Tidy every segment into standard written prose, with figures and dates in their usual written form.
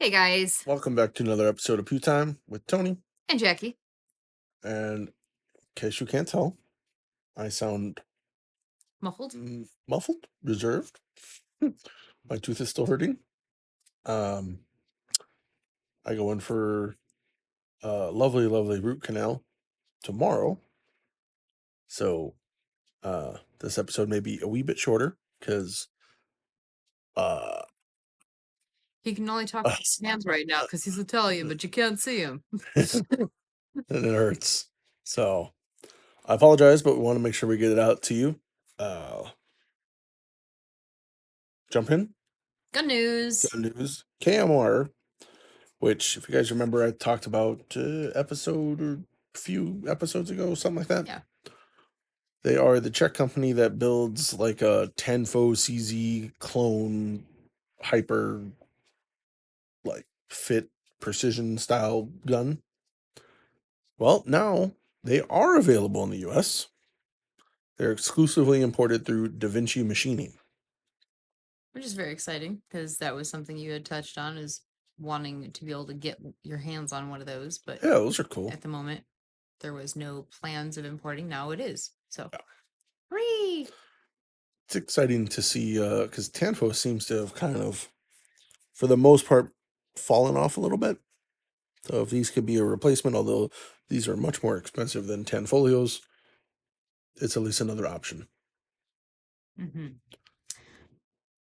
Hey guys. Welcome back to another episode of Pew Time with Tony. And Jackie. And in case you can't tell, I sound Muffled? muffled, reserved. My tooth is still hurting. I go in for a lovely root canal tomorrow. So this episode may be a wee bit shorter because He can only talk with his hands right now because he's Italian, but you can't see him. and it hurts. So I apologize, but we want to make sure we get it out to you. Jump in. Good news. Good news. KMR, which, if you guys remember, I talked about episode or a few episodes ago, something like that. Yeah. They are the Czech company that builds like a Tanfo CZ clone hyper like fit precision style gun. Well, now they are available in the US. They're exclusively imported through Da Vinci Machining. Which is very exciting because that was something you had touched on, is wanting to be able to get your hands on one of those. But Yeah, those are cool. at the moment, there was no plans of importing. Now it is. So, free. It's exciting to see because Tanfo seems to have kind of, for the most part, fallen off a little bit. So if these could be a replacement, although these are much more expensive than Tanfolios, it's at least another option. Mm-hmm.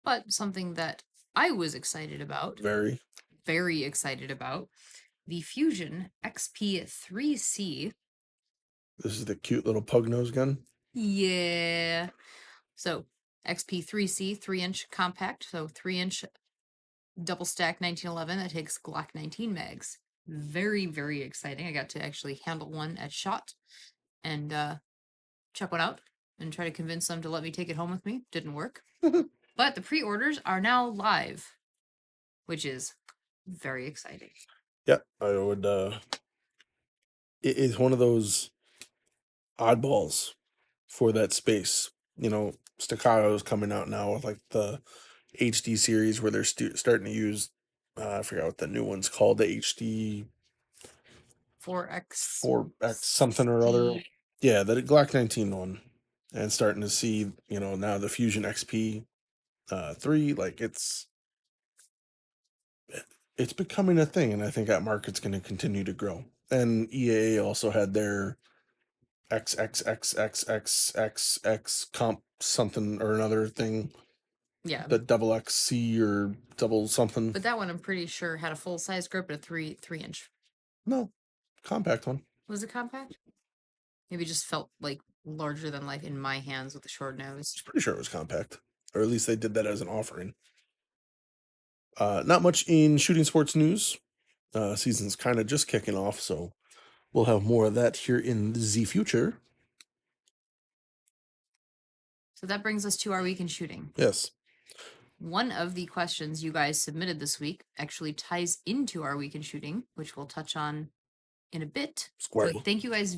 But something that I was excited about, Very excited about, the Fusion XP3C. This is the cute little pug nose gun. Yeah. So XP3C, 3-inch compact, so 3-inch double stack 1911 that takes Glock 19 mags. Very, very exciting. I got to actually handle one at SHOT and check one out and try to convince them to let me take it home with me. Didn't work. But the pre-orders are now live, which is very exciting. Yeah, I would. It is one of those oddballs for that space. You know, Staccato is coming out now with like the HD series where they're starting to use. I forgot what the new one's called. The HD 4X 4X something or other. Yeah, the Glock 19 one, and starting to see now the Fusion XP 3. Like it's becoming a thing, and I think that market's going to continue to grow. And EAA also had their XXXXXXX comp something or another thing. Yeah. The double XC or double something. But that one I'm pretty sure had a full size grip and a 3-inch. No, compact one. Was it compact? Maybe it just felt like larger than life in my hands with a short nose. I'm pretty sure it was compact, or at least they did that as an offering. Not much in shooting sports news. Season's kind of just kicking off, so we'll have more of that here in the future. So that brings us to our week in shooting. Yes. One of the questions you guys submitted this week actually ties into our week in shooting, which we'll touch on in a bit. Squirrel. So thank you guys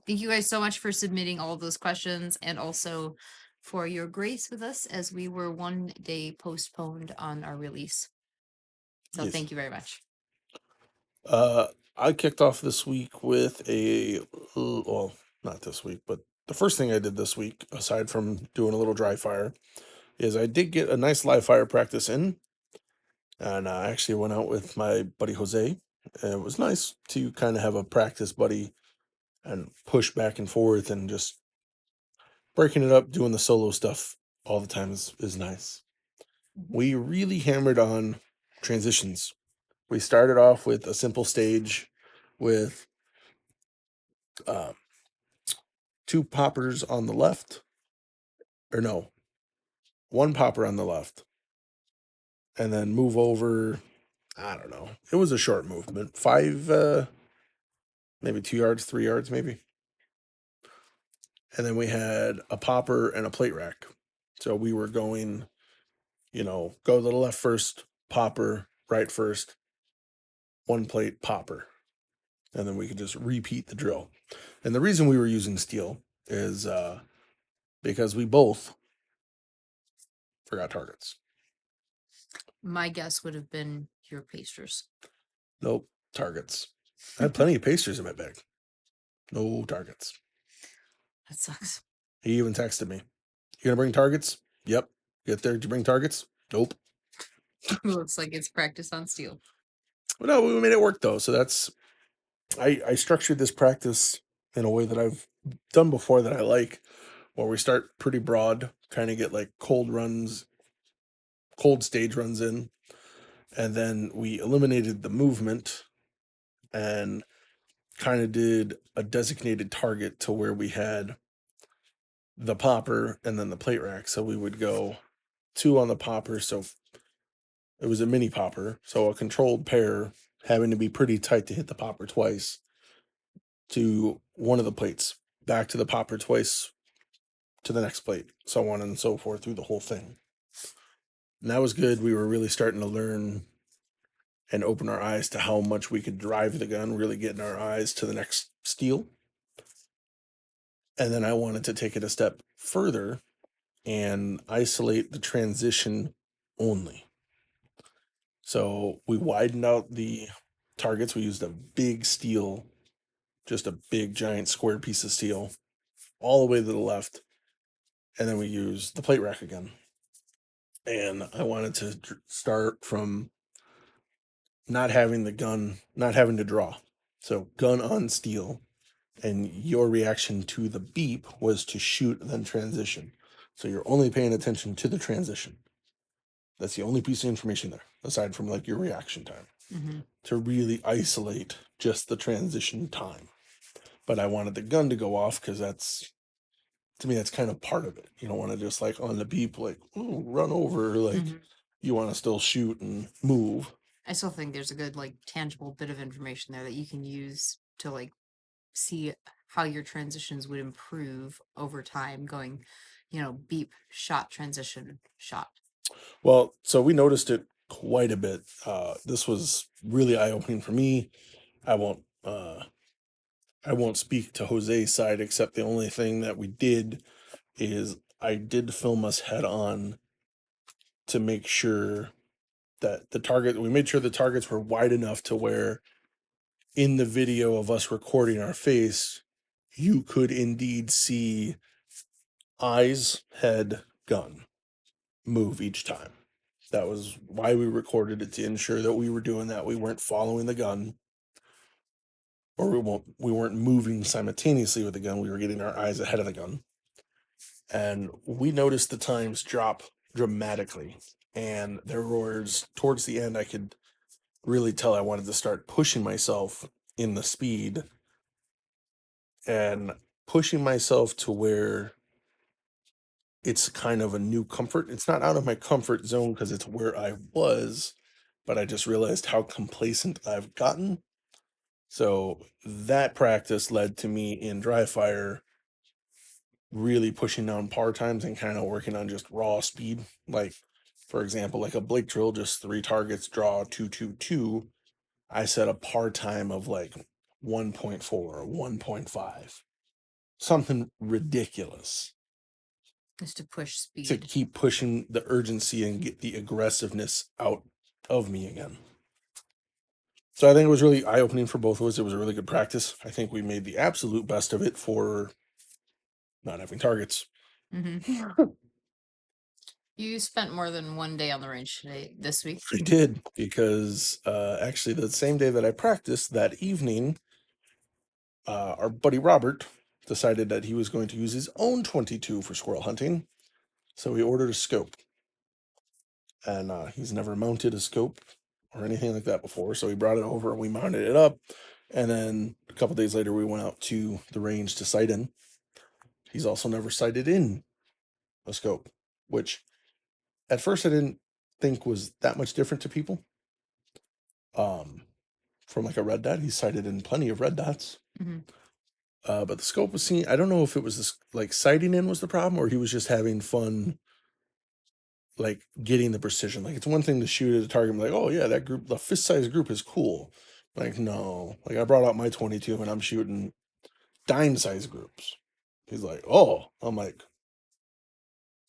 thank you guys so much for submitting all of those questions, and also for your grace with us as we were one day postponed on our release. So Yes. Thank you very much. I kicked off this week with well, not this week, but the first thing I did this week, aside from doing a little dry fire, is I did get a nice live fire practice in. And I actually went out with my buddy Jose. And it was nice to kind of have a practice buddy and push back and forth, and just breaking it up, doing the solo stuff all the time is nice. We really hammered on transitions. We started off with a simple stage with 2 poppers on the left, or no, 1 popper on the left, and then move over. I don't know. It was a short movement, 5, maybe 2 yards, 3 yards, maybe. And then we had a popper and a plate rack. So we were going, go to the left first, popper, right first, 1 plate, popper. And then we could just repeat the drill. And the reason we were using steel is because we both forgot targets. My guess would have been your pasters. Nope, targets. I had plenty of pasters in my bag. No targets. That sucks. He even texted me, "You gonna bring targets?" Yep. Get there. Did you bring targets? Nope. Looks like it's practice on steel. Well, no, we made it work though. So that's I structured this practice in a way that I've done before that I like, where we start pretty broad, kind of get like cold stage runs in, and then we eliminated the movement and kind of did a designated target to where we had the popper and then the plate rack. So we would go 2 on the popper. So it was a mini popper. So a controlled pair having to be pretty tight to hit the popper twice, to one of the plates, back to the popper twice, to the next plate, so on and so forth through the whole thing. And that was good. We were really starting to learn and open our eyes to how much we could drive the gun, really getting our eyes to the next steel. And then I wanted to take it a step further and isolate the transition only. So we widened out the targets. We used a big steel, just a big giant square piece of steel all the way to the left. And then we used the plate rack again. And I wanted to start from not having the gun, not having to draw. So gun on steel, and your reaction to the beep was to shoot, then transition. So you're only paying attention to the transition. That's the only piece of information there, aside from like your reaction time, to really isolate just the transition time. But I wanted the gun to go off because that's, to me, that's kind of part of it. You don't want to just like on the beep, like, ooh, run over, like you want to still shoot and move. I still think there's a good, like, tangible bit of information there that you can use to, like, see how your transitions would improve over time, going, beep, shot, transition, shot. Well, so we noticed it quite a bit. This was really eye-opening for me. I won't speak to Jose's side, except the only thing that we did is I did film us head on to make sure that we made sure the targets were wide enough to where in the video of us recording our face, you could indeed see eyes, head, gun move each time. That was why we recorded it, to ensure that we were doing that. We weren't following the gun, or we weren't moving simultaneously with the gun. We were getting our eyes ahead of the gun. And we noticed the times drop dramatically. And there was, towards the end, I could really tell I wanted to start pushing myself in the speed and pushing myself to where it's kind of a new comfort. It's not out of my comfort zone because it's where I was, but I just realized how complacent I've gotten. So that practice led to me in dry fire really pushing down par times and kind of working on just raw speed. Like, for example, like a Blake drill, just 3 targets, draw 222. I set a par time of like 1.4 or 1.5, something ridiculous, Just to push to speed. keep pushing the urgency and get the aggressiveness out of me again. So I think it was really eye-opening for both of us. It was a really good practice. I think we made the absolute best of it for not having targets. You spent more than one day on the range this week. I did, because actually the same day that I practiced, that evening, our buddy Robert decided that he was going to use his own 22 for squirrel hunting. So he ordered a scope. And he's never mounted a scope or anything like that before. So he brought it over and we mounted it up. And then a couple days later, we went out to the range to sight in. He's also never sighted in a scope, which at first I didn't think was that much different to people. From like a red dot, he's sighted in plenty of red dots. But the scope was seen. I don't know if it was this, like, sighting in was the problem, or he was just having fun, like getting the precision. Like, it's one thing to shoot at a target and be like, oh yeah, that group, the fist size group is cool. Like, no, like I brought out my 22 and I'm shooting dime size groups. He's like, oh, I'm like,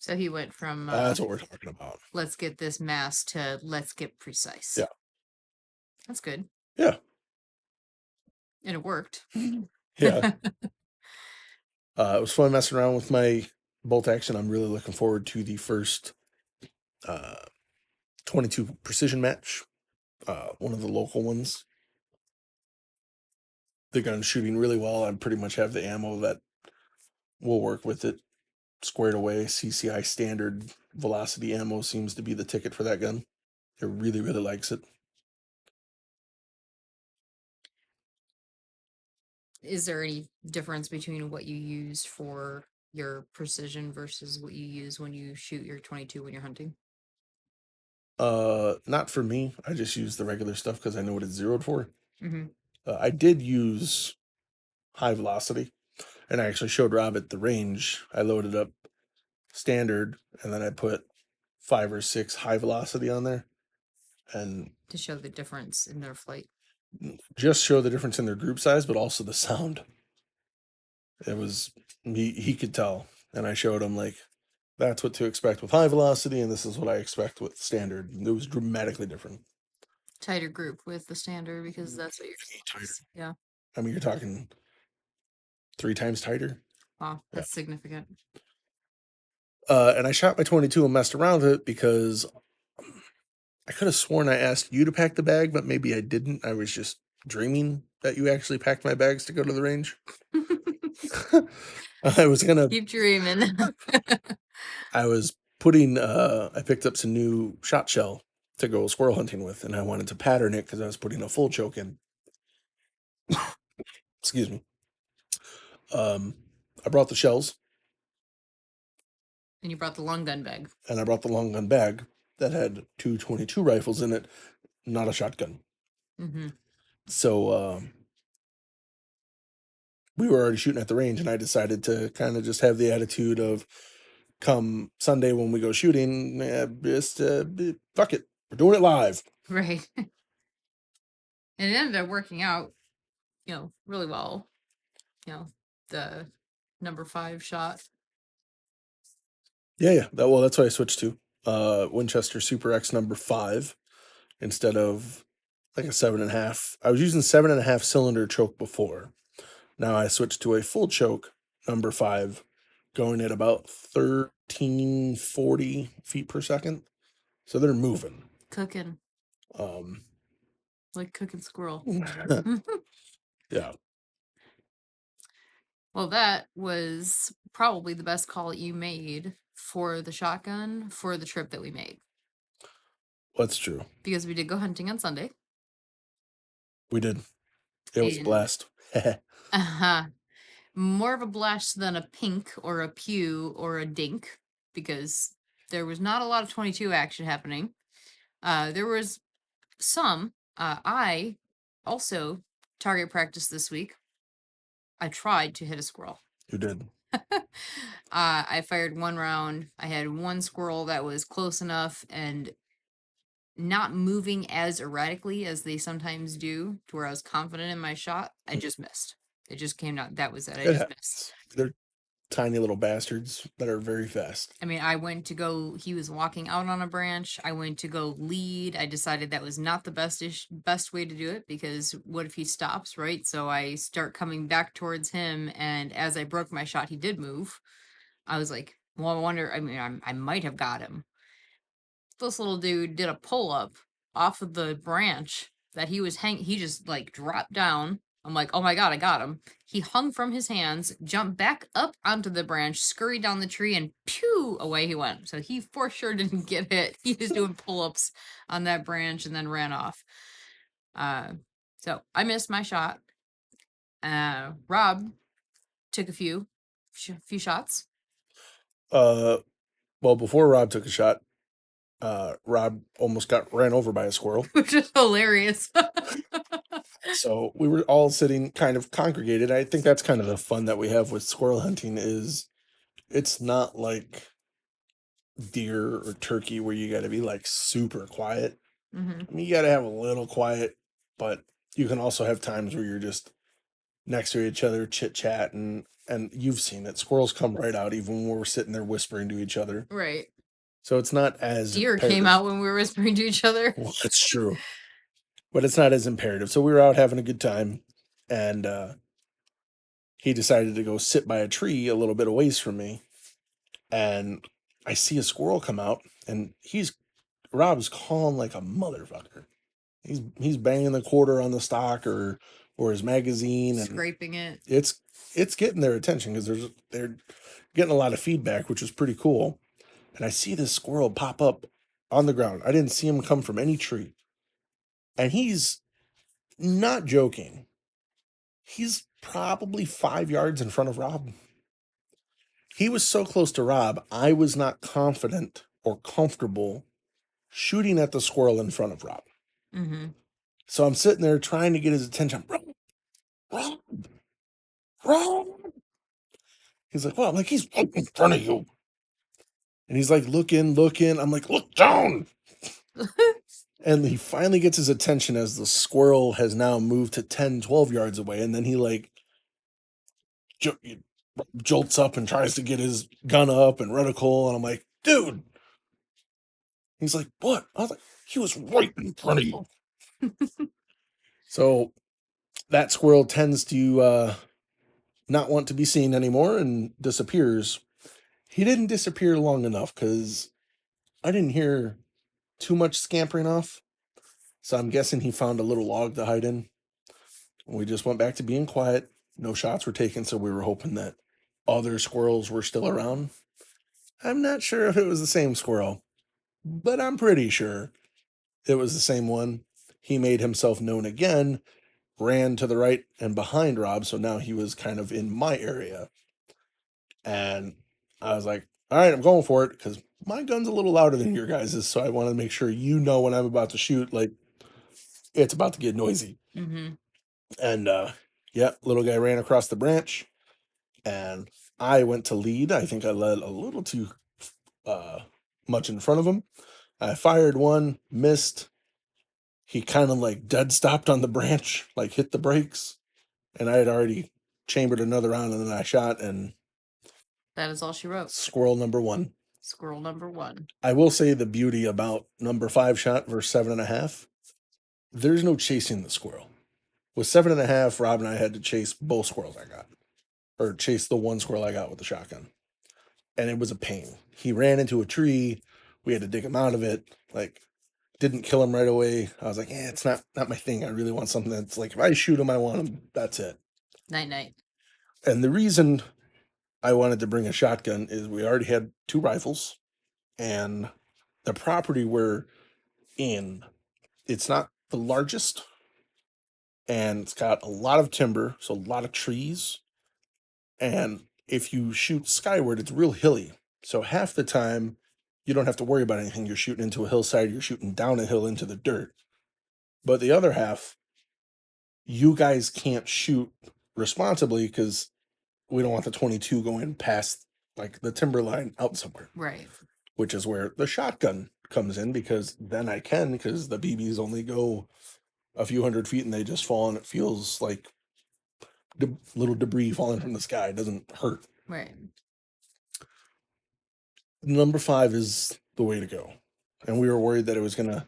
So he went from That's what we're talking about. let's get this mass to let's get precise. Yeah. That's good. Yeah. And it worked. Yeah. It was fun messing around with my bolt action. I'm really looking forward to the first 22 precision match, one of the local ones. The gun's shooting really well. I pretty much have the ammo that will work with it squared away. CCI standard velocity ammo seems to be the ticket for that gun. It really, really likes it. Is there any difference between what you use for your precision versus what you use when you shoot your 22 when you're hunting? Not for me. I just use the regular stuff because I know what it's zeroed for. Mm-hmm. I did use high velocity, and I actually showed Rob at the range. I loaded up standard, and then I put 5 or 6 high velocity on there, and To show the difference in their flight. just show the difference in their group size, but also the sound. It was he could tell, and I showed him like that's what to expect with high velocity, and this is what I expect with standard. It was dramatically different. Tighter group with the standard because that's what you're Tighter. Yeah. I mean, you're talking 3 times tighter. Wow, that's significant. And I shot my 22 and messed around with it because I could have sworn I asked you to pack the bag, but maybe I didn't. I was just dreaming that you actually packed my bags to go to the range. I was gonna Keep dreaming. I was putting I picked up some new shot shell to go squirrel hunting with, and I wanted to pattern it because I was putting a full choke in. Excuse me. I brought the shells, And you brought the long gun bag. and I brought the long gun bag that had 2 22 rifles in it, not a shotgun. Mm-hmm. So we were already shooting at the range, and I decided to kind of just have the attitude of come Sunday when we go shooting, just fuck it. We're doing it live. Right. And it ended up working out, really well. The number 5 shot. Yeah. That's what I switched to. Winchester Super X number 5 instead of like a 7.5. I was using 7.5 cylinder choke before. Now I switched to a full choke number 5, going at about 1340 feet per second. So they're moving. Cooking. Um, Like cooking squirrel. yeah. Well, that was probably the best call you made for the shotgun for the trip that we made. That's true. Because we did go hunting on Sunday. We did. It was a blast. Uh-huh. More of a blast than a pink or a pew or a dink, because there was not a lot of 22 action happening. There was some. I also target practice this week. I tried to hit a squirrel. You did. I fired 1 round. I had 1 squirrel that was close enough and not moving as erratically as they sometimes do to where I was confident in my shot. I just missed. It just came out. That was it. I just missed. They're tiny little bastards that are very fast. I mean, I went to go, he was walking out on a branch. I went to go lead. I decided that was not the best way to do it, because what if he stops, right? So I start coming back towards him, and as I broke my shot, he did move. I was like, well, I wonder, I mean, I might have got him. This little dude did a pull-up off of the branch that he was he just like dropped down. I'm like, oh my God, I got him. He hung from his hands, jumped back up onto the branch, scurried down the tree, and pew, away he went. So he for sure didn't get hit. He was doing pull-ups on that branch and then ran off. So I missed my shot. Rob took a few shots. Well, before Rob took a shot, Rob almost got ran over by a squirrel. Which is hilarious. So we were all sitting kind of congregated. I think that's kind of the fun that we have with squirrel hunting is it's not like deer or turkey where you got to be like super quiet. Mm-hmm. I mean, you got to have a little quiet, but you can also have times where you're just next to each other, chit chat, and you've seen it. Squirrels come right out even when we're sitting there whispering to each other. Right. So it's not as Deer came out when we were whispering to each other. Well, that's true. But it's not as imperative. So we were out having a good time, and he decided to go sit by a tree a little bit away from me. And I see a squirrel come out, and Rob's calling like a motherfucker. He's banging the quarter on the stock or his magazine and scraping it. It's getting their attention because they're getting a lot of feedback, which is pretty cool. And I see this squirrel pop up on the ground. I didn't see him come from any tree. And he's not joking. He's probably 5 yards in front of Rob. He was so close to Rob, I was not confident or comfortable shooting at the squirrel in front of Rob. Mm-hmm. So I'm sitting there trying to get his attention. Rob. He's like, well, I'm like, he's right in front of you. And he's like, looking. I'm like, look down. And he finally gets his attention as the squirrel has now moved to 10, 12 yards away. And then he like jolts up and tries to get his gun up and reticle. And I'm like, dude. He's like, what? I was like, he was right in front of you. So that squirrel tends to not want to be seen anymore and disappears. He didn't disappear long enough because I didn't hear too much scampering off. So I'm guessing he found a little log to hide in. We just went back to being quiet. No shots were taken, so we were hoping that other squirrels were still around. I'm not sure if it was the same squirrel, but I'm pretty sure it was the same one. He made himself known again, ran to the right and behind Rob, so now he was kind of in my area. And I was like, all right, I'm going for it, because my gun's a little louder than your guys's, so I want to make sure you know when I'm about to shoot, like, it's about to get noisy. Mm-hmm. And yeah, little guy ran across the branch, and I went to lead. I think I led a little too much in front of him. I fired one, missed. He kind of like dead stopped on the branch, like hit the brakes, and I had already chambered another round, and then I shot, and that is all she wrote. Squirrel number one. Squirrel number one. I will say the beauty about number 5 shot versus 7.5. There's no chasing the squirrel. With 7.5, Rob and I had to chase both squirrels I got, or chase the one squirrel I got with the shotgun, and it was a pain. He ran into a tree. We had to dig him out of it. Like, didn't kill him right away. I was like, it's not my thing. I really want something that's like, if I shoot him, I want him. That's it. Night. And the reason I wanted to bring a shotgun is we already had 2 rifles, and the property we're in, it's not the largest, and it's got a lot of timber, so a lot of trees. And if you shoot skyward, it's real hilly. So half the time, you don't have to worry about anything. You're shooting into a hillside, you're shooting down a hill into the dirt. But the other half, you guys can't shoot responsibly because we don't want the 22 going past like the timber line out somewhere. Right. Which is where the shotgun comes in, because then I can, because the BBs only go a few hundred feet and they just fall, and it feels like little debris falling from the sky. It doesn't hurt. Right. Number 5 is the way to go. And we were worried that it was going to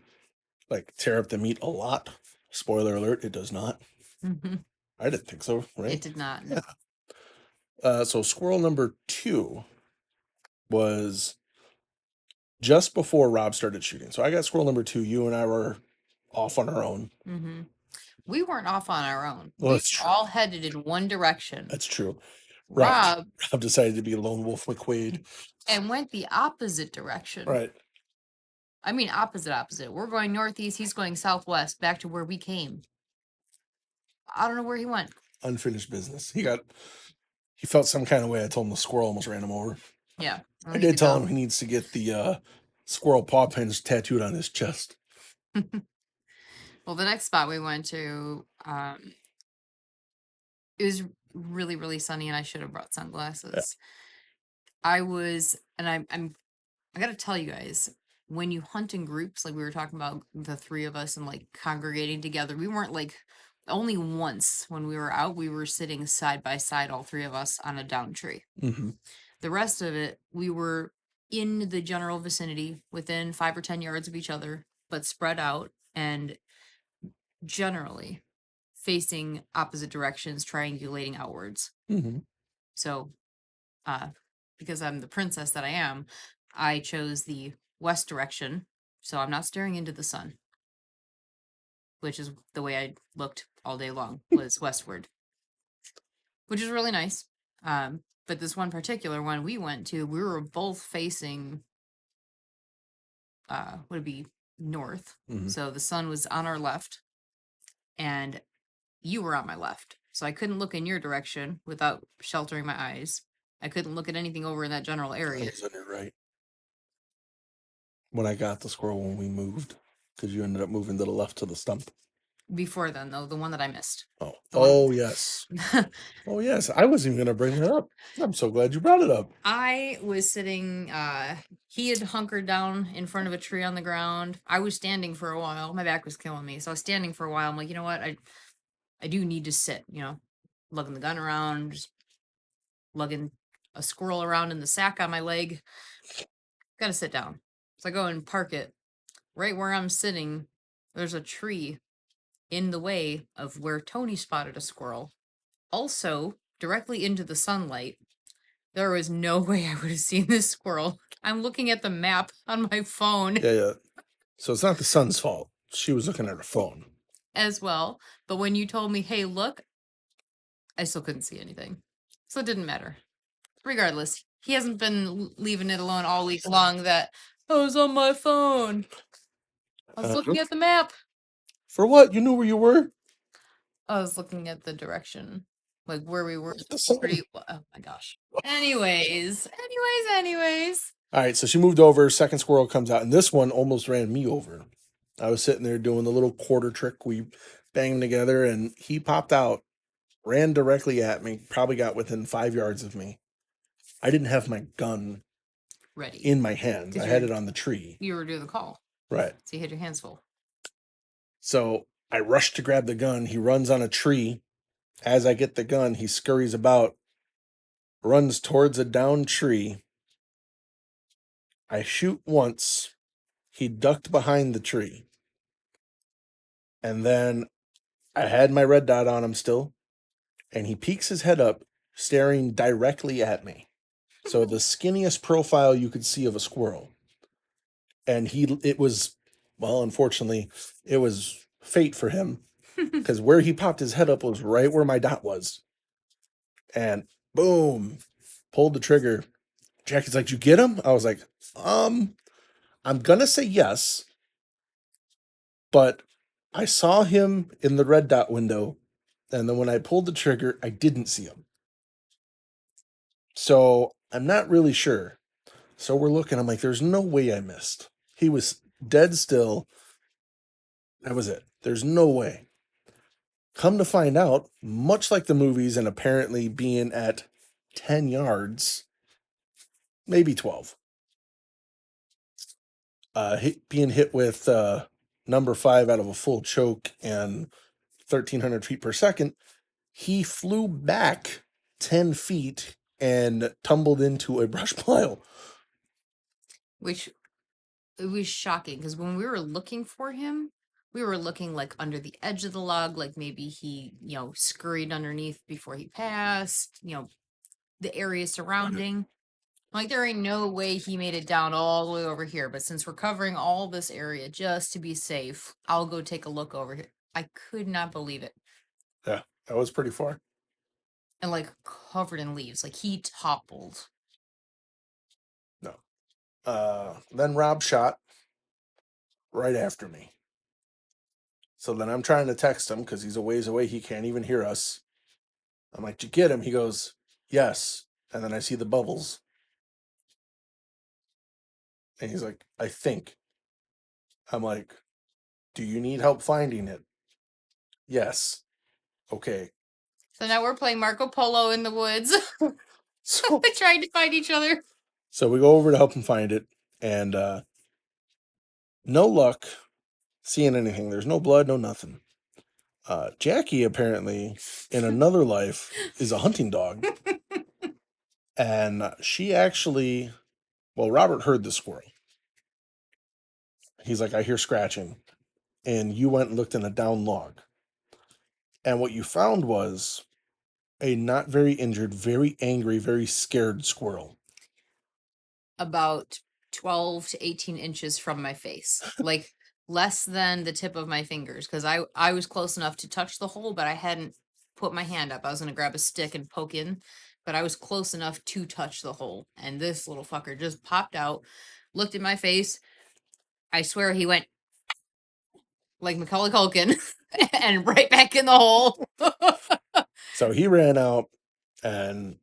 like tear up the meat a lot. Spoiler alert, it does not. Mm-hmm. I didn't think so, right? It did not. No. Yeah. So squirrel number 2 was just before Rob started shooting. So I got squirrel number 2. You and I were off on our own. Mm-hmm. We weren't off on our own. Well, we were all headed in one direction. That's true. Rob decided to be a lone wolf McQuaid and went the opposite direction. Right. I mean, opposite. We're going northeast. He's going southwest, back to where we came. I don't know where he went. Unfinished business. He felt some kind of way. I told him the squirrel almost ran him over. Yeah. I did tell him he needs to get the squirrel paw prints tattooed on his chest. Well, the next spot we went to, it was really, really sunny, and I should have brought sunglasses. Yeah. I got to tell you guys, when you hunt in groups, like we were talking about the 3 of us and like congregating together, we weren't like only once when we were out, we were sitting side by side, all three of us, on a down tree. Mm-hmm. The rest of it, we were in the general vicinity, within 5 or 10 yards of each other, but spread out and generally facing opposite directions, triangulating outwards. Mm-hmm. So, because I'm the princess that I am, I chose the west direction, so I'm not staring into the sun, which is the way I looked all day long, was westward, which is really nice. But this one particular one we went to, we were both facing, would it be north? Mm-hmm. So the sun was on our left, and you were on my left. So I couldn't look in your direction without sheltering my eyes. I couldn't look at anything over in that general I area. was on your right when I got the squirrel when we moved, because you ended up moving to the left to the stump. Before then, though, the one that I missed. Oh, The one- oh yes. Oh yes. I wasn't even gonna bring that up. I'm so glad you brought it up. I was sitting, he had hunkered down in front of a tree on the ground. I was standing for a while. My back was killing me. So I was standing for a while. I'm like, you know what? I do need to sit, lugging the gun around, just lugging a squirrel around in the sack on my leg. Gotta sit down. So I go and park it right where I'm sitting. There's a tree in the way of where Tony spotted a squirrel. Also, directly into the sunlight. There was no way I would have seen this squirrel. I'm looking at the map on my phone Yeah. So it's not the sun's fault. She was looking at her phone. as well. But when you told me, hey, look, I still couldn't see anything. So it didn't matter. Regardless, he hasn't been leaving it alone all week long that I was on my phone. I was looking at the map. For what? You knew where you were? I was looking at the direction, like where we were. The sun. Oh my gosh. Anyways. All right, so she moved over. Second squirrel comes out, and this one almost ran me over. I was sitting there doing the little quarter trick. We banged them together, and he popped out, ran directly at me, probably got within 5 yards of me. I didn't have my gun Ready. in my hands. I had it on the tree. You were doing the call. Right. So you had your hands full. So I rushed to grab the gun. He runs on a tree. As I get the gun, he scurries about, runs towards a downed tree. I shoot once. He ducked behind the tree. And then I had my red dot on him still. And he peeks his head up, staring directly at me. So the skinniest profile you could see of a squirrel. And it was, well, unfortunately, it was fate for him. Because where he popped his head up was right where my dot was. And boom, pulled the trigger. Jackie's like, "You get him?" I was like, I'm gonna say yes, but I saw him in the red dot window, and then when I pulled the trigger, I didn't see him. So I'm not really sure. So we're looking. I'm like, there's no way I missed. He was dead still. That was it. There's no way. Come to find out, much like the movies, and apparently being at 10 yards, maybe 12. Being hit with number 5 out of a full choke and 1,300 feet per second, he flew back 10 feet and tumbled into a brush pile. Which, it was shocking because when we were looking for him, we were looking like under the edge of the log, like maybe he, scurried underneath before he passed, the area surrounding. Like, there ain't no way he made it down all the way over here. But since we're covering all this area just to be safe, I'll go take a look over here. I could not believe it. Yeah, that was pretty far. And like covered in leaves. Like he toppled. No. Then Rob shot right after me. So then I'm trying to text him because he's a ways away. He can't even hear us. I'm like, "Did you get him?" He goes, "Yes." And then I see the bubbles. And he's like, "I think." I'm like, "Do you need help finding it?" "Yes." "Okay." So now we're playing Marco Polo in the woods. So trying to find each other. So we go over to help him find it, and no luck seeing anything. There's no blood, no nothing. Jackie apparently in another life is a hunting dog. And she actually, well, Robert heard the squirrel. He's like, I hear scratching. And you went and looked in a down log. And what you found was a not very injured, very angry, very scared squirrel. About 12 to 18 inches from my face. Like less than the tip of my fingers. Because I was close enough to touch the hole, but I hadn't put my hand up. I was going to grab a stick and poke in. But I was close enough to touch the hole. And this little fucker just popped out, looked at my face. I swear he went like Macaulay Culkin and right back in the hole. So he ran out, and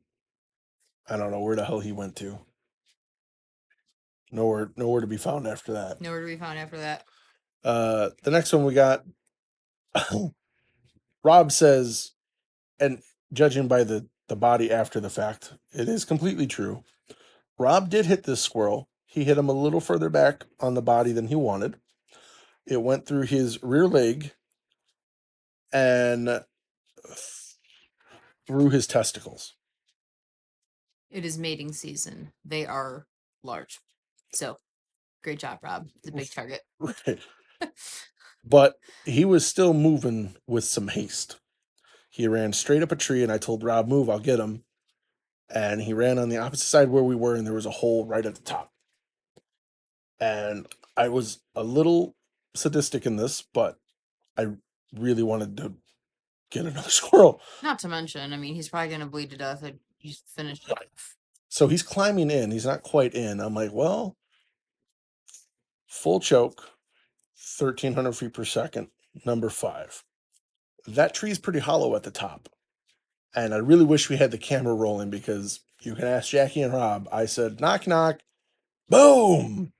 I don't know where the hell he went to. Nowhere to be found after that. Nowhere to be found after that. The next one we got, Rob says, and judging by the body after the fact, it is completely true. Rob did hit this squirrel. He hit him a little further back on the body than he wanted. It went through his rear leg and through his testicles. It is mating season. They are large. So great job, Rob. It's a big target. Right. But he was still moving with some haste. He ran straight up a tree, and I told Rob, move, I'll get him. And he ran on the opposite side where we were, and there was a hole right at the top. And I was a little sadistic in this, but I really wanted to get another squirrel. Not to mention, I mean, he's probably going to bleed to death if you finish it off. So he's climbing in. He's not quite in. I'm like, well, full choke, 1,300 feet per second, number 5. That tree's pretty hollow at the top. And I really wish we had the camera rolling, because you can ask Jackie and Rob. I said, knock, knock, boom.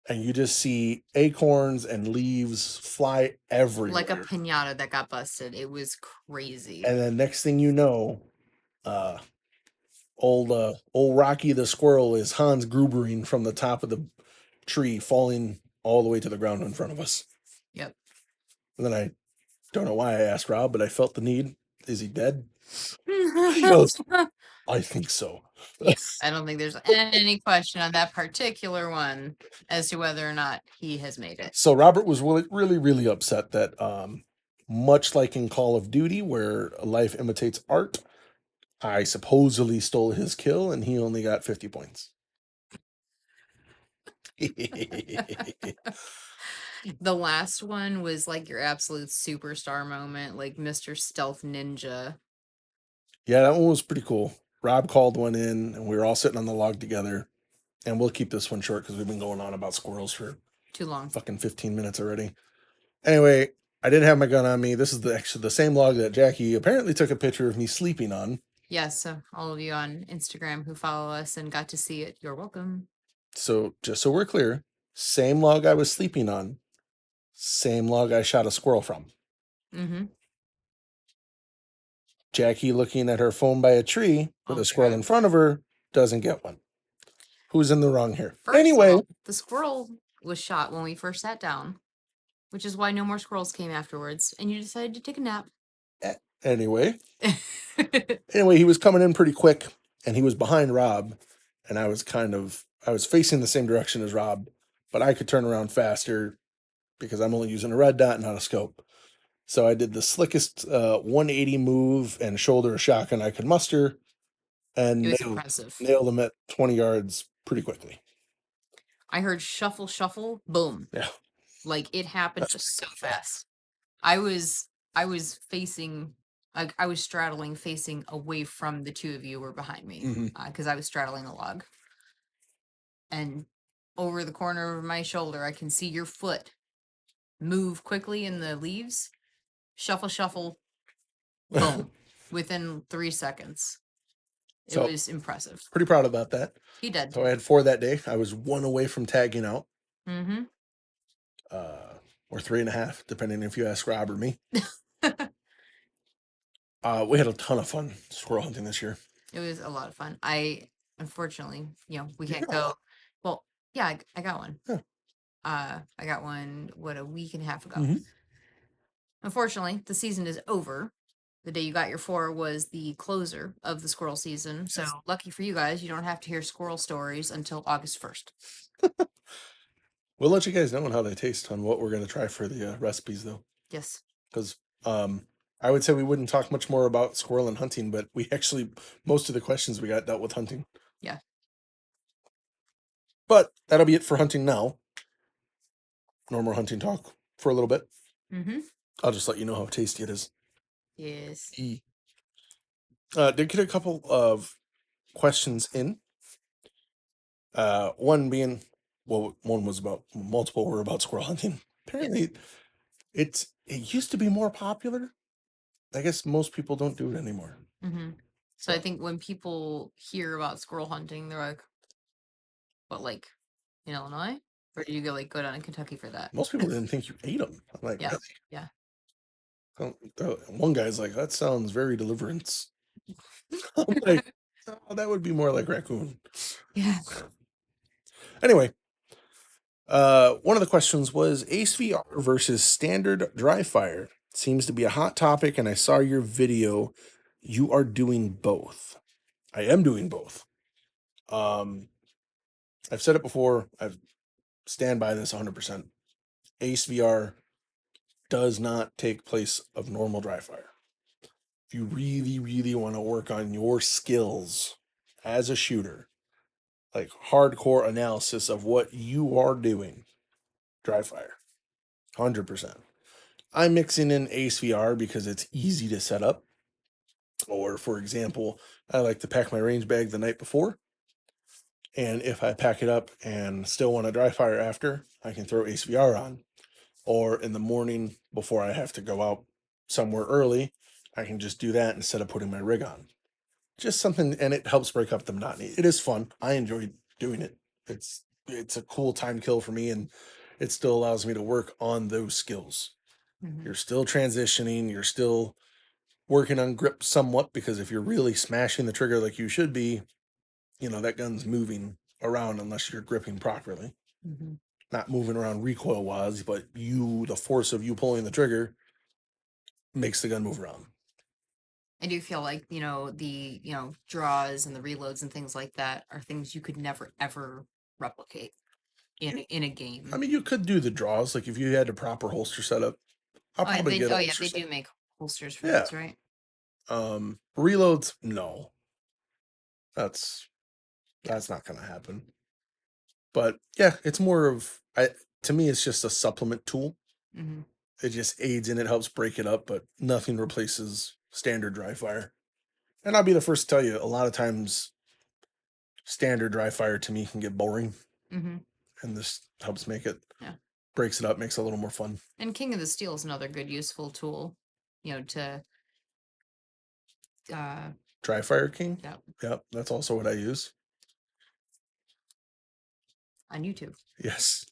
And you just see acorns and leaves fly everywhere. Like a piñata that got busted. It was crazy. And then next thing you know, old Rocky the squirrel is Hans Grubering from the top of the tree, falling all the way to the ground in front of us. Yep. And then I don't know why I asked Rob, but I felt the need. Is he dead? He goes, I think so. I don't think there's any question on that particular one as to whether or not he has made it. So Robert was really, really upset that, much like in Call of Duty, where life imitates art, I supposedly stole his kill, and he only got 50 points. The last one was like your absolute superstar moment, like Mr. Stealth Ninja. Yeah, that one was pretty cool. Rob called one in, and we were all sitting on the log together. And we'll keep this one short because we've been going on about squirrels for too long. Fucking 15 minutes already. Anyway, I didn't have my gun on me. This is actually the same log that Jackie apparently took a picture of me sleeping on. Yes, so all of you on Instagram who follow us and got to see it, you're welcome. So just so we're clear, same log I was sleeping on, same log I shot a squirrel from. Mm-hmm. Jackie looking at her phone by a tree with a squirrel in front of her doesn't get one. Who's in the wrong here? Anyway, the squirrel was shot when we first sat down, which is why no more squirrels came afterwards, and you decided to take a nap. Anyway, he was coming in pretty quick, and he was behind Rob, and I was facing the same direction as Rob, but I could turn around faster because I'm only using a red dot, not a scope. So I did the slickest 180 move and shoulder a shotgun I could muster, and nailed him at 20 yards pretty quickly. I heard shuffle, boom. Yeah. Like it happened just so fast. I was facing, like I was straddling facing away from the two of you were behind me because I was straddling a log. And over the corner of my shoulder, I can see your foot move quickly in the leaves. Shuffle, boom, within 3 seconds. It was impressive. Pretty proud about that. He did. So I had 4 that day. I was 1 away from tagging out. Mm-hmm. Or 3.5, depending if you ask Rob or me. We had a ton of fun squirrel hunting this year. It was a lot of fun. Unfortunately, we can't go. Well, yeah, I got one. Yeah. I got one, a week and a half ago. Mm-hmm. Unfortunately, the season is over. The day you got your 4 was the closer of the squirrel season. So lucky for you guys, you don't have to hear squirrel stories until August 1st. We'll let you guys know how they taste on what we're going to try for the recipes, though. Yes. Because I would say we wouldn't talk much more about squirrel and hunting, but we actually, most of the questions we got dealt with hunting. Yeah. But that'll be it for hunting now. No more hunting talk for a little bit. Mm-hmm. I'll just let you know how tasty it is. Yes. Did get a couple of questions in. One being, well, one was about, multiple were about squirrel hunting. Apparently, it used to be more popular. I guess most people don't do it anymore. Mm-hmm. So I think when people hear about squirrel hunting, they're like, "What, like in Illinois? Or do you go down in Kentucky for that?" Most people didn't think you ate them. I'm like, Yeah. really? Yeah. One guy's like, that sounds very deliverance. I'm like, oh, that would be more like raccoon. Yeah. Anyway, one of the questions was ACVR versus standard dry fire. Seems to be a hot topic, and I saw your video. You are doing both. I am doing both. I've said it before. I stand by this 100%. ACVR does not take place of normal dry fire. If you really, really want to work on your skills as a shooter, like hardcore analysis of what you are doing, dry fire, 100%. I'm mixing in ACVR because it's easy to set up. Or, for example, I like to pack my range bag the night before. And if I pack it up and still want to dry fire after, I can throw ACVR on. Or in the morning before I have to go out somewhere early, I can just do that instead of putting my rig on. Just something, and it helps break up the monotony. It is fun. I enjoy doing it. It's a cool time kill for me, and it still allows me to work on those skills. Mm-hmm. You're still transitioning. You're still working on grip somewhat, because if you're really smashing the trigger like you should be, that gun's moving around unless you're gripping properly. Mm-hmm. Not moving around recoil wise, but the force of you pulling the trigger makes the gun move around. I do feel like, the, draws and the reloads and things like that are things you could never ever replicate in a game. I mean, you could do the draws, like if you had a proper holster setup. I'll Oh, yeah, probably get a yeah, holster they set. do make holsters for Yeah. those, right? Reloads, no. That's not gonna happen. But yeah, it's more of to me, it's just a supplement tool. Mm-hmm. It just aids and it helps break it up, but nothing replaces standard dry fire. And I'll be the first to tell you, a lot of times standard dry fire to me can get boring. Mm-hmm. And this helps make it, Yeah. breaks it up, makes it a little more fun. And King of the Steel is another good useful tool, to Dry Fire King? yeah, Yep, that's also what I use. on YouTube. Yes.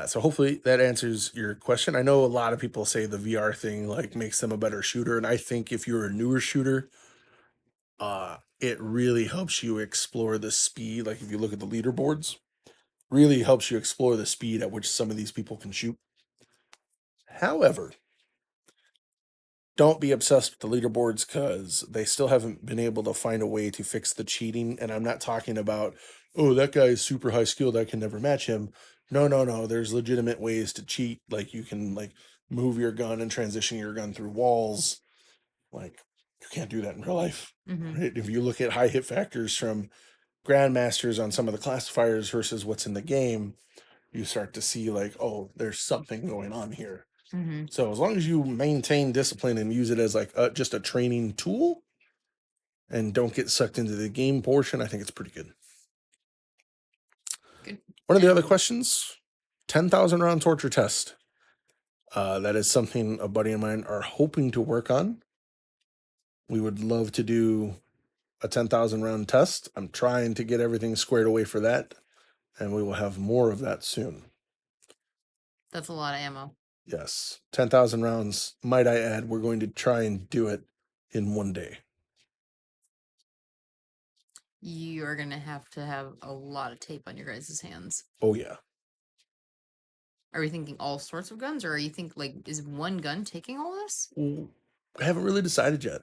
So hopefully that answers your question. I know a lot of people say the VR thing like makes them a better shooter, and I think if you're a newer shooter, it really helps you explore the speed. Like if you look at the leaderboards, really helps you explore the speed at which some of these people can shoot. However, don't be obsessed with the leaderboards, because they still haven't been able to find a way to fix the cheating. And I'm not talking about, oh, that guy is super high skilled, I can never match him. No. There's legitimate ways to cheat. Like you can move your gun and transition your gun through walls. Like you can't do that in real life. Mm-hmm. Right? If you look at high hit factors from grandmasters on some of the classifiers versus what's in the game, you start to see like, oh, there's something going on here. Mm-hmm. So as long as you maintain discipline and use it as just a training tool and don't get sucked into the game portion, I think it's pretty good. Good. One of the other questions, 10,000 round torture test. That is something a buddy of mine are hoping to work on. We would love to do a 10,000 round test. I'm trying to get everything squared away for that, and we will have more of that soon. That's a lot of ammo. Yes, 10,000 rounds. Might I add, we're going to try and do it in one day. You're gonna have to have a lot of tape on your guys' hands. Oh yeah. Are we thinking all sorts of guns, or are you think like is one gun taking all this? I haven't really decided yet.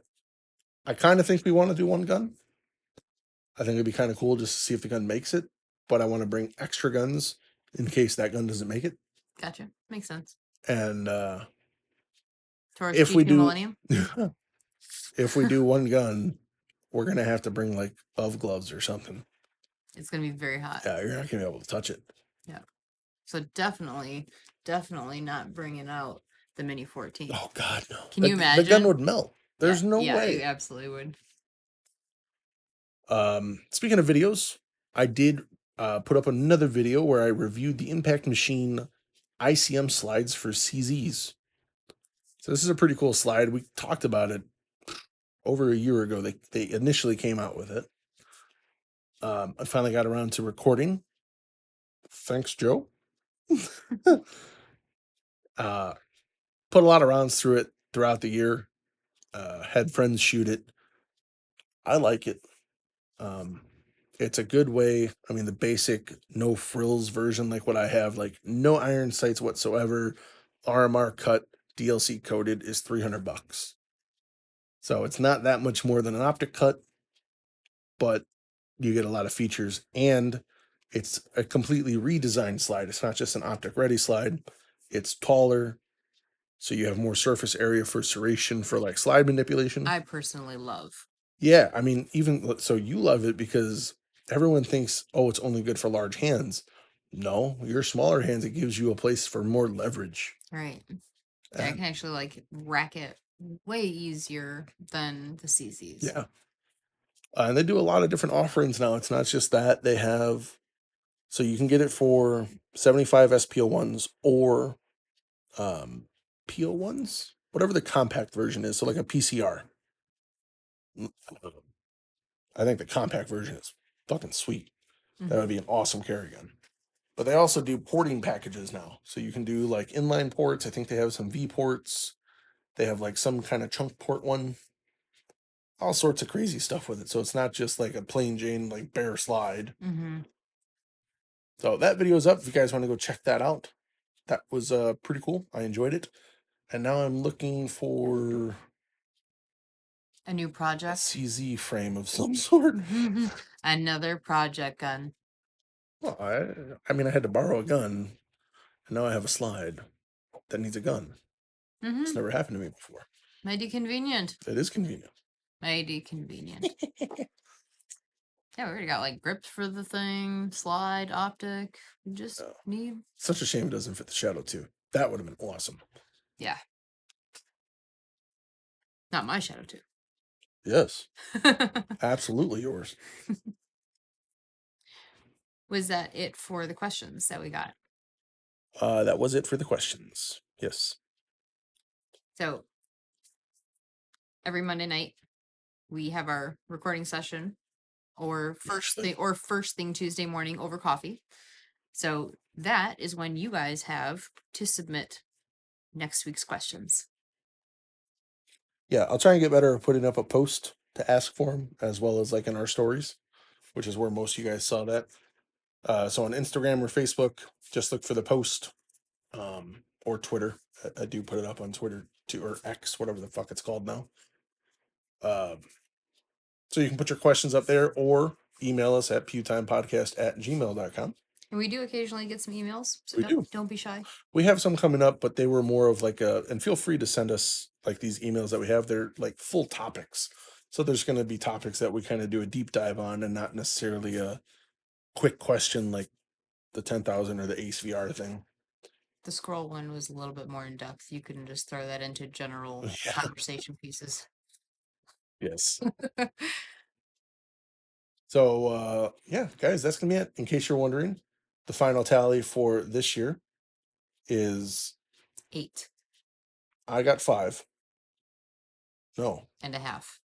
I kind of think we want to do one gun. I think it'd be kind of cool just to see if the gun makes it, but I want to bring extra guns in case that gun doesn't make it. Gotcha. Makes sense. And Towards if we G2 do, Millennium? if we do one gun, we're gonna have to bring like gloves or something. It's gonna be very hot. Yeah, you're not gonna be able to touch it. Yeah. So definitely not bringing out the Mini 14. Oh God, no! Can you imagine? The gun would melt. There's no yeah, way. it absolutely would. Speaking of videos, I did put up another video where I reviewed the Impact Machine ICM Slides for CZs. So this is a pretty cool slide. We talked about it over a year ago. They initially came out with it. I finally got around to recording. Thanks, Joe. Put a lot of rounds through it throughout the year. Had friends shoot it. I like it. It's a good way. I mean, the basic no frills version, like what I have, like no iron sights whatsoever, RMR cut, DLC coated, is $300. So it's not that much more than an optic cut, but you get a lot of features, and it's a completely redesigned slide. It's not just an optic ready slide. It's taller, so you have more surface area for serration for like slide manipulation. I personally love. Yeah, I mean, even so, you love it because everyone thinks, oh, it's only good for large hands. No, your smaller hands, it gives you a place for more leverage. Right. Yeah, I can actually like rack it way easier than the CZs. Yeah. And they do a lot of different offerings now. It's not just that. They have, so you can get it for 75 SPO1s or PO1s, whatever the compact version is. So like a PCR. I think the compact version is fucking sweet. That would be an awesome carry gun. But they also do porting packages now. So you can do like inline ports. I think they have some V ports. They have like some kind of chunk port one. All sorts of crazy stuff with it. So it's not just like a plain Jane, like bare slide. So that video is up if you guys want to go check that out. That was pretty cool. I enjoyed it. And now I'm looking for a new a project. CZ frame of some sort. Another project gun. Well, I mean, I had to borrow a gun, and now I have a slide that needs a gun. It's never happened to me before. Mighty convenient. It is convenient. Mighty convenient. Yeah, we already got like grips for the thing, slide, optic. We just need. Such a shame it doesn't fit the Shadow 2. That would have been awesome. Yeah. Not my Shadow 2. Yes. Absolutely yours. Was that it for the questions that we got? That was it for the questions. Yes. So every Monday night we have our recording session, or first thing Tuesday morning over coffee. So that is when you guys have to submit next week's questions. Yeah, I'll try and get better at putting up a post to ask for them, as well as like in our stories, which is where most of you guys saw that. So on Instagram or Facebook, just look for the post, or Twitter. I do put it up on Twitter too, or X, whatever the fuck it's called now. So you can put your questions up there or email us at pewtimepodcast@gmail.com. And we do occasionally get some emails, so don't be shy. We have some coming up, but they were more of like and feel free to send us like these emails that we have. They're like full topics. So there's going to be topics that we kind of do a deep dive on, and not necessarily a quick question like the 10,000 or the Ace VR thing. The Squirrel one was a little bit more in depth. You couldn't just throw that into general conversation pieces. Yes. So, yeah, guys, that's going to be it. In case you're wondering, the final tally for this year is 8. I got 5. No. And a half.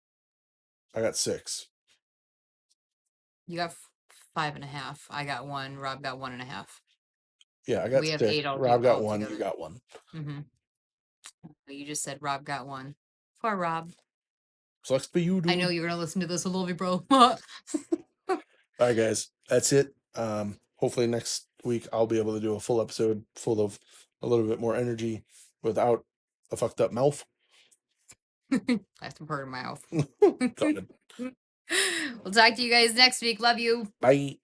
I got 6. You got 5.5. I got 1. Rob got 1.5. Yeah, I got 6. 8 Rob got 1. You got 1. You just said Rob got 1. Poor Rob. Sucks for you, dude. I know you're gonna listen to this. I love you, bro. All right, guys, that's it. Hopefully next week I'll be able to do a full episode full of a little bit more energy without a fucked up mouth. That's a part of my mouth. Got it. We'll talk to you guys next week. Love you. Bye.